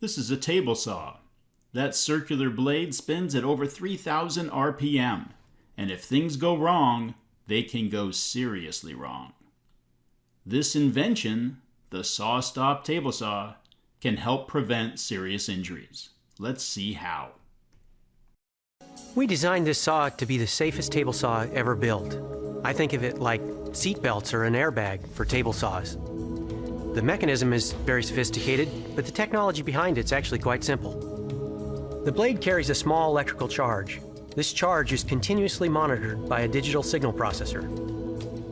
This is a table saw. That circular blade spins at over 3,000 RPM, and if things go wrong, they can go seriously wrong. This invention, the Sawstop table saw, can help prevent serious injuries. Let's see how. We designed this saw to be the safest table saw ever built. I think of it like seat belts or an airbag for table saws. The mechanism is very sophisticated, but the technology behind it's actually quite simple. The blade carries a small electrical charge. This charge is continuously monitored by a digital signal processor.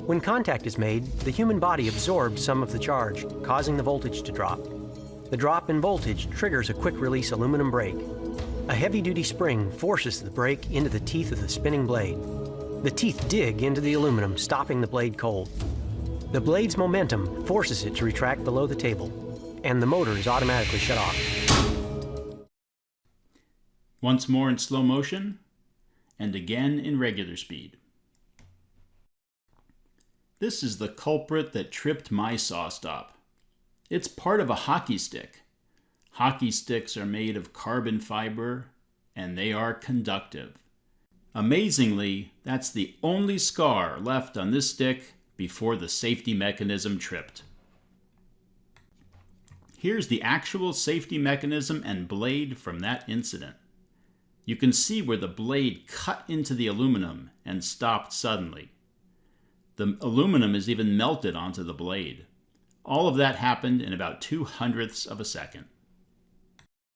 When contact is made, the human body absorbs some of the charge, causing the voltage to drop. The drop in voltage triggers a quick-release aluminum brake. A heavy-duty spring forces the brake into the teeth of the spinning blade. The teeth dig into the aluminum, stopping the blade cold. The blade's momentum forces it to retract below the table, and the motor is automatically shut off. Once more in slow motion, and again in regular speed. This is the culprit that tripped my Sawstop. It's part of a hockey stick. Hockey sticks are made of carbon fiber, and they are conductive. Amazingly, that's the only scar left on this stick before the safety mechanism tripped. Here's the actual safety mechanism and blade from that incident. You can see where the blade cut into the aluminum and stopped suddenly. The aluminum is even melted onto the blade. All of that happened in about 0.02 of a second.